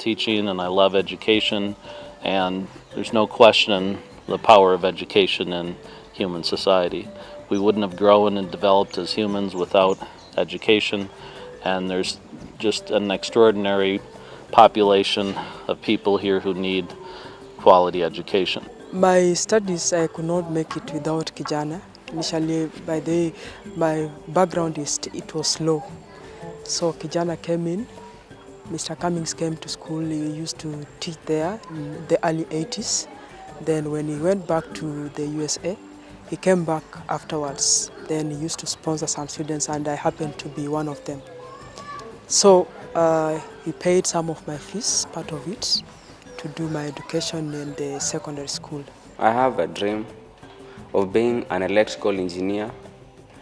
teaching and I love education, and there's no question the power of education in human society. We wouldn't have grown and developed as humans without education, and there's just an extraordinary population of people here who need quality education. My studies, I could not make it without Kijana. Initially, by the way, my background it was law. So Kijana came in. Mr. Cummings came to school. He used to teach there in the early 80s. Then when he went back to the USA, he came back afterwards. Then he used to sponsor some students, and I happened to be one of them. So he paid some of my fees, part of it, to do my education in the secondary school. I have a dream of being an electrical engineer.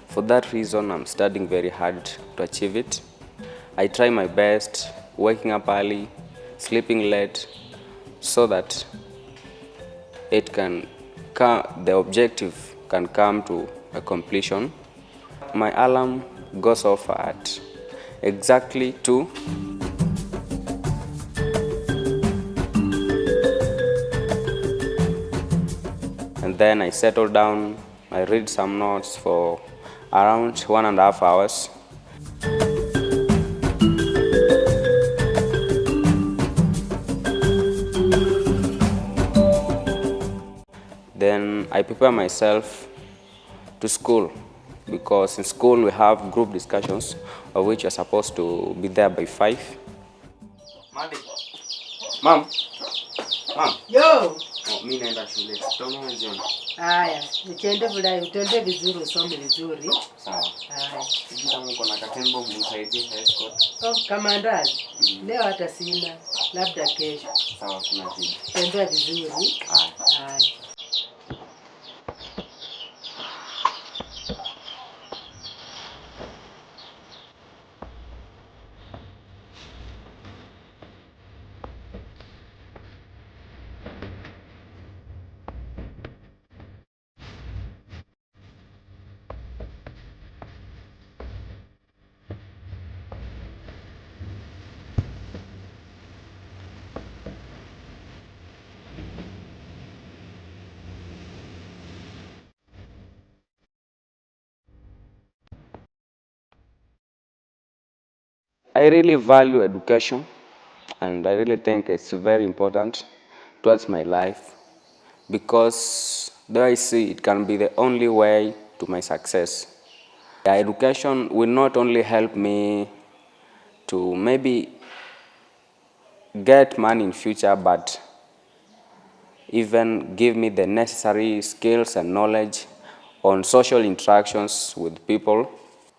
For that reason, I'm studying very hard to achieve it. I try my best, waking up early, sleeping late, so that the objective can come to a completion. My alarm goes off at exactly 2. And then I settle down, I read some notes for around 1.5 hours. Then I prepare myself to school, because in school we have group discussions of which you're supposed to be there by 5. Mom. Yo. Mimi naenda shule. Tutaonana jioni. Haya, nikiende vile utende vizuri, usome vizuri. Sawa. Haya. Sisi kama uko na katembo mnisaidie escort. Oh, kama ndazi. Leo hata sina, labda kesho. Sawa, kuna shida. Tembea vizuri. Haya. Haya. I really value education, and I really think it's very important towards my life, because there I see it can be the only way to my success. Education will not only help me to maybe get money in future, but even give me the necessary skills and knowledge on social interactions with people.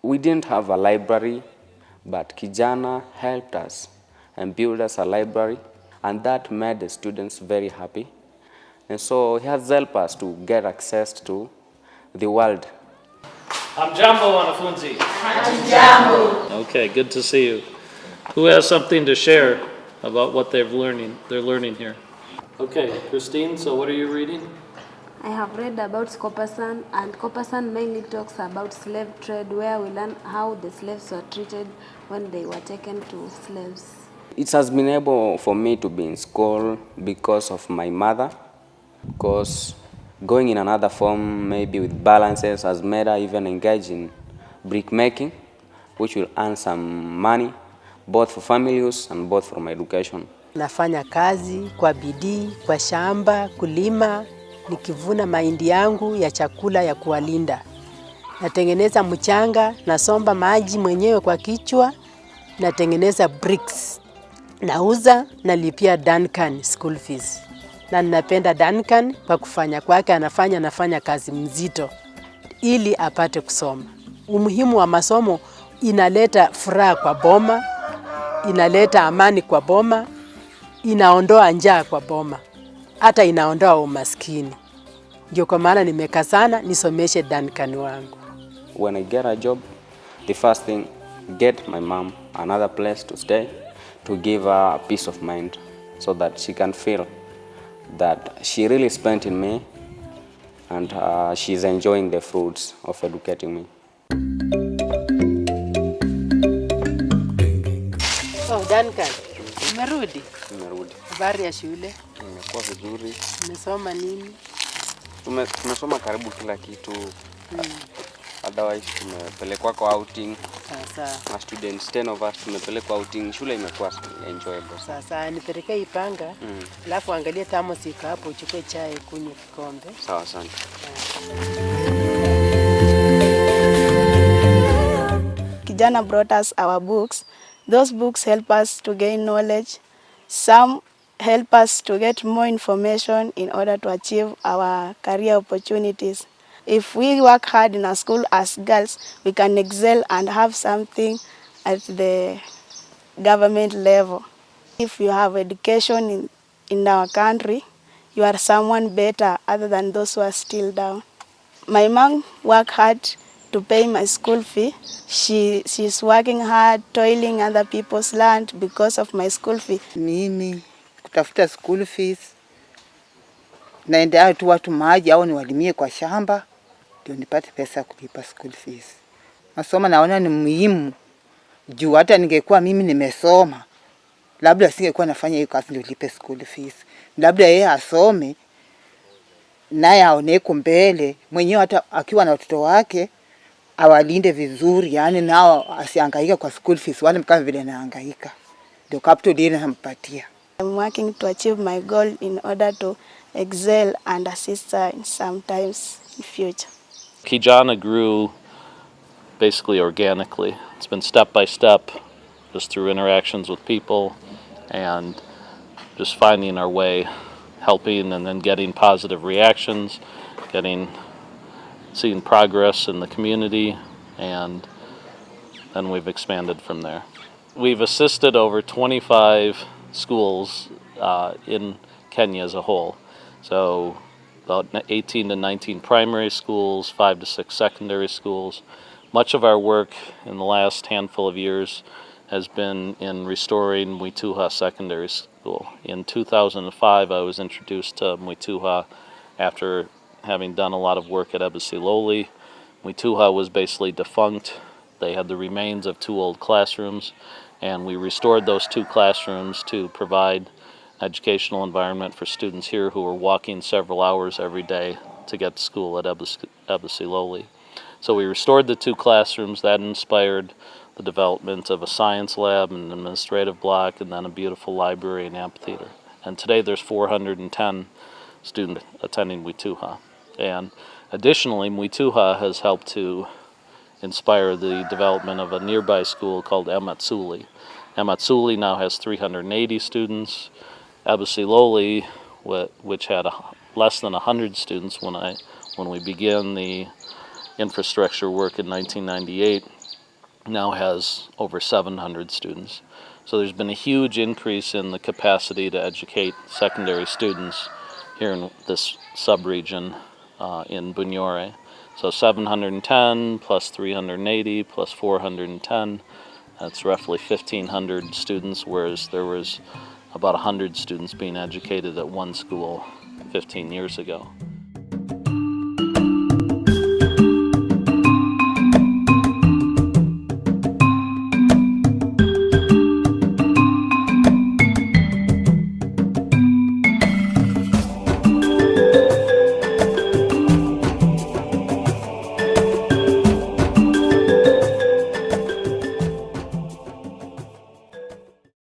We didn't have a library, but Kijana helped us and built us a library, and that made the students very happy. And so he has helped us to get access to the world. Hamjambo, wanafunzi. Hamjambo. Okay, good to see you. Who has something to share about what they're learning here? Okay, Christine, so what are you reading? I have read about Copperson, and Copperson mainly talks about slave trade, where we learn how the slaves were treated when they were taken to slaves. It has been able for me to be in school because of my mother, because going in another form, maybe with balances, has made her even engage in brick making, which will earn some money, both for family use and both for my education. Nafanya kazi kwa bidii, kwa shamba, kulima, nikivuna mahindi yangu ya chakula ya kuwalinda. Natengeneza mchanga, nasomba maji mwenyewe kwa kichwa, natengeneza bricks. Nauza, nalipia Duncan school fees. Na ninapenda Duncan kwa kufanya kwake, anafanya kazi mzito ili apate kusoma. Umuhimu wa masomo inaleta furaha kwa boma, inaleta amani kwa boma, inaondoa njaa kwa boma, hata inaondoa umaskini. Ndio kwa maana nimekazana nisomeshe Duncan wangu. When I get a job, the first thing, get my mom another place to stay, to give her a peace of mind, so that she can feel that she really spent in me, and she's enjoying the fruits of educating me. Oh, Duncan, Umerudi? Nimerudi. Habari ya shule? Nimekuwa vizuri. Umesoma nini? Tumesoma karibu kila kitu. Otherwise tumepelekwa kwa outing. Sasa. Ma students 10 of us tumepelekwa outing. Shule imekuwa enjoyable. Sasa nipelekee Ipanga. Alafu angalia thermos iko hapo, uchukue chai kunywa kikombe. Sawa, asante. Kijana brought us our books. Those books help us to gain knowledge. Some help us to get more information in order to achieve our career opportunities. If we work hard in our school as girls, we can excel and have something at the government level. If you have education in our country, you are someone better other than those who are still down. My mom worked hard to pay my school fee. She's working hard, toiling other people's land because of my school fee. Mimi kutafuta school fees, naendea tu watu maji au niwalimie kwa shamba ndio nipate pesa kulipa school fees. Masomo naona ni muhimu juu hata ningekuwa mimi nimesoma labda singekuwa nafanya hiyo kazi ndio nilipe school fees. Labda yeye asome naye aoneko mbele mwenyewe, hata akiwa na watoto wake awalinde vizuri, yani nao asihangaika kwa school fees wale kama vile nahangaika. Ndio capital dile nampatia. I'm working to achieve my goal in order to excel and assist her sometimes in future. Kijana grew basically organically. It's been step by step, just through interactions with people and just finding our way, helping and then getting positive reactions, seeing progress in the community, and then we've expanded from there. We've assisted over 25 schools in Kenya as a whole. So about 18 to 19 primary schools, 5 to 6 secondary schools. Much of our work in the last handful of years has been in restoring Mwituha Secondary School. In 2005, I was introduced to Mwituha after having done a lot of work at Ebisiloli. Mwituha was basically defunct. They had the remains of 2 old classrooms, and we restored those 2 classrooms to provide educational environment for students here who were walking several hours every day to get to school at Ebisiloli. So we restored the 2 classrooms. That inspired the development of a science lab, an administrative block, and then a beautiful library and amphitheater. And today there's 410 students attending Mwituha. And additionally, Mwituha has helped to inspire the development of a nearby school called Ematsuli. Ematsuli now has 380 students. Ebisiloli, which had less than 100 students when we began the infrastructure work in 1998, now has over 700 students. So there's been a huge increase in the capacity to educate secondary students here in this sub-region in Bunyore. So 710 plus 380 plus 410, that's roughly 1,500 students, whereas there was about 100 students being educated at one school 15 years ago.